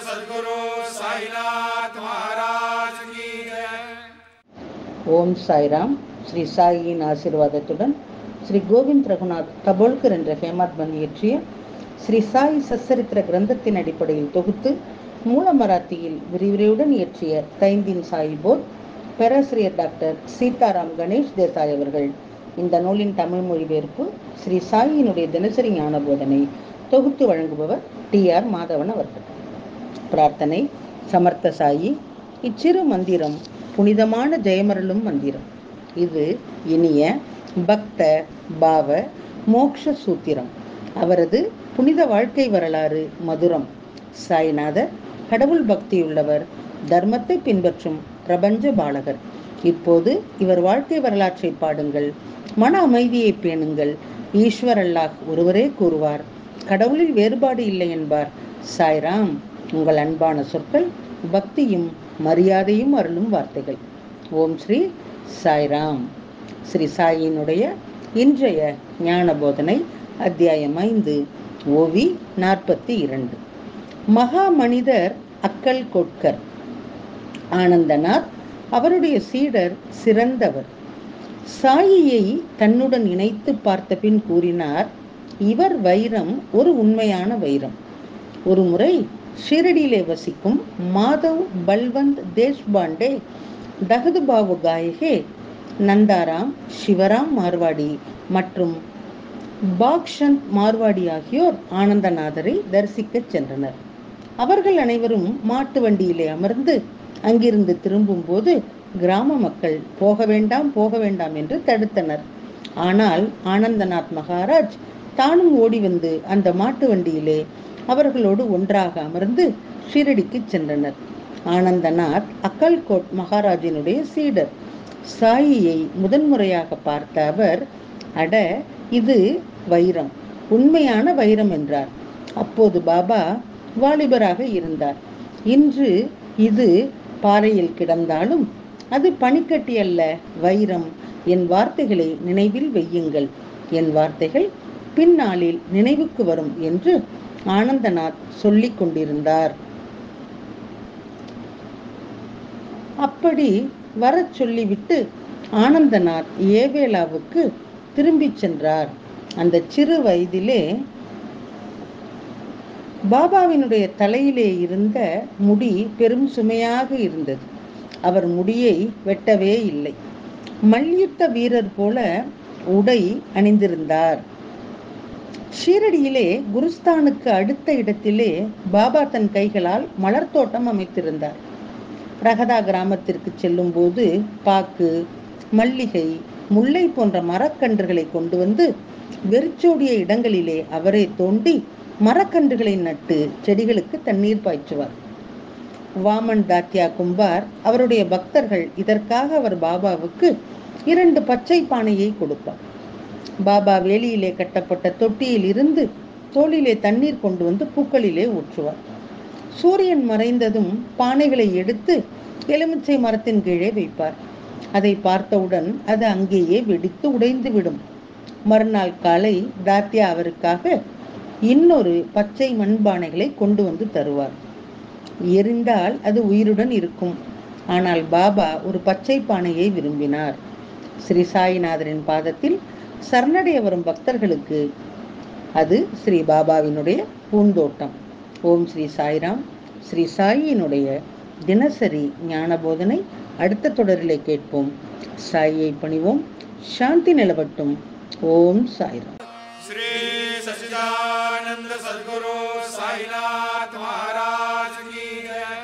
सद्गुरु साईनाथ महाराज की जय। ஓம் சாய்ராம். ஸ்ரீ சாயியின் ஆசீர்வாதத்துடன் ஸ்ரீ கோவிந்த் ரகுநாத் தபோல்கர் என்ற ஹேமாத்மன் இயற்றிய ஸ்ரீ சாய் சச்சரித்திர கிரந்தத்தின் அடிப்படையில் தொகுத்து மூல மராத்தியில் விரிவுரையுடன் இயற்றிய தைந்தின் சாயிபோத் பேராசிரியர் டாக்டர் சீதாராம் கணேஷ் தேசாய் அவர்கள். இந்த நூலின் தமிழ் மொழிபெயர்ப்பு ஸ்ரீ சாயியினுடைய தினசரி ஞான போதனை தொகுத்து வழங்குபவர் டி.ஆர். மாதவன் அவர்கள். பிரார்த்தனை. சமர்த்த சாயி, இச்சிறு மந்திரம் புனிதமான ஜெயமருளும் மந்திரம். இது இனிய பக்த பாவ மோக்ஷ சூத்திரம். அவரது புனித வாழ்க்கை வரலாறு மதுரம். சாய்நாதர் கடவுள் பக்தியுள்ளவர், தர்மத்தை பின்பற்றும் பிரபஞ்ச பாலகர். இப்போது இவர் வாழ்க்கை வரலாற்றை பாடுங்கள், மன அமைதியை பேணுங்கள். ஈஸ்வர் அல்லாஹ் ஒருவரே கூறுவார், கடவுளில் வேறுபாடு இல்லை என்பார். சாய்ராம் உங்கள் அன்பான சொற்கள், பக்தியும் மரியாதையும் அருளும் வார்த்தைகள். ஓம் ஸ்ரீ சாய்ராம். ஸ்ரீ சாயினுடைய இன்றைய ஞான போதனை அத்தியாயம் 5, ஓவி 42. மகா மனிதர் அக்கல் கோட்கர். ஆனந்தநாத் அவருடைய சீடர் சிறந்தவர். சாயியை தன்னுடன் இணைத்து பார்த்த பின் கூறினார், இவர் வைரம் ஒரு உண்மையான வைரம். ஒரு முறை ஷிரடியிலே வசிக்கும் மாதவ் பல்வந்த் தேஷ்பாண்டே, தகதுபாவு காயகே, நந்தாராம், சிவராம் மார்வாடி மற்றும் பாக்ஷந்த் மார்வாடி ஆகியோர் ஆனந்தநாதரை தரிசிக்கச் சென்றனர். அவர்கள் அனைவரும் மாட்டு வண்டியிலே அமர்ந்து அங்கிருந்து திரும்பும் போது கிராம மக்கள் போக வேண்டாம் என்று தடுத்தனர். ஆனால் ஆனந்தநாத் மகாராஜ் தானும் ஓடி வந்து அந்த மாட்டு வண்டியிலே அவர்களோடு ஒன்றாக அமர்ந்து ஷிரடிக்கு சென்றனர். ஆனந்தநாத் அக்கல்கோட் மகாராஜினுடைய சீடர். சாயியை முதன்முறையாக பார்த்த அவர், அட இது வைரம், உண்மையான வைரம் என்றார். அப்போது பாபா வாலிபராக இருந்தார். இன்று இது பாறையில் கிடந்தாலும் அது பனிக்கட்டி அல்ல, வைரம். என் வார்த்தைகளை நினைவில் வையுங்கள், என் வார்த்தைகள் பின்னாளில் நினைவுக்கு வரும் என்று ஆனந்தநாத் சொல்லிக் கொண்டிருந்தார். அப்படி வரச் சொல்லிவிட்டு ஆனந்தநாத் ஏவேலாவுக்கு திரும்பிச் சென்றார். அந்த சிறு வயதிலே பாபாவினுடைய தலையிலே இருந்த முடி பெரும் சுமையாக இருந்தது. அவர் முடியை வெட்டவே இல்லை. மல்யுத்த வீரர் போல உடை அணிந்திருந்தார். ஷீரடியிலே குருஸ்தானுக்கு அடுத்த இடத்திலே பாபா தன் கைகளால் மலர் தோட்டம் அமைத்திருந்தார். ரகதா கிராமத்திற்கு செல்லும் போது பாக்கு, மல்லிகை, முல்லை போன்ற மரக்கன்றுகளை கொண்டு வந்து வெறிச்சோடிய இடங்களிலே அவரே தோண்டி மரக்கன்றுகளை நட்டு செடிகளுக்கு தண்ணீர் பாய்ச்சுவார். வாமன் தாத்யா கும்பார் அவருடைய பக்தர்கள். இதற்காக அவர் பாபாவுக்கு 2 பச்சை பானையை கொடுப்பார். பாபா வேலியிலே கட்டப்பட்ட தொட்டியில் இருந்து தோளிலே தண்ணீர் கொண்டு வந்து பூக்களிலே ஊற்றுவார். சூரியன் மறைந்ததும் பானைகளை எடுத்து எலுமிச்சை மரத்தின் கீழே வைப்பார். அதை பார்த்தவுடன் அது அங்கேயே வெடித்து உடைந்து விடும். மறுநாள் காலை தாத்யா அவருக்காக இன்னொரு பச்சை மண்பானைகளை கொண்டு வந்து தருவார். எரிந்தால் அது உயிருடன் இருக்கும். ஆனால் பாபா ஒரு பச்சை பானையை விரும்பினார். ஸ்ரீ சாயிநாதரின் பாதத்தில் சரணடைய வரும் பக்தர்களுக்கு அது ஸ்ரீ பாபாவினுடைய பூந்தோட்டம். ஓம் ஸ்ரீ சாய்ராம். ஸ்ரீ சாயினுடைய தினசரி ஞான போதனை அடுத்த தொடரிலே கேட்போம். சாயை பணிவோம். சாந்தி நிலவட்டும். ஓம் சாய்ராம். श्री सच्चिदानंद सद्गुरु साईनाथ महाराज की जय।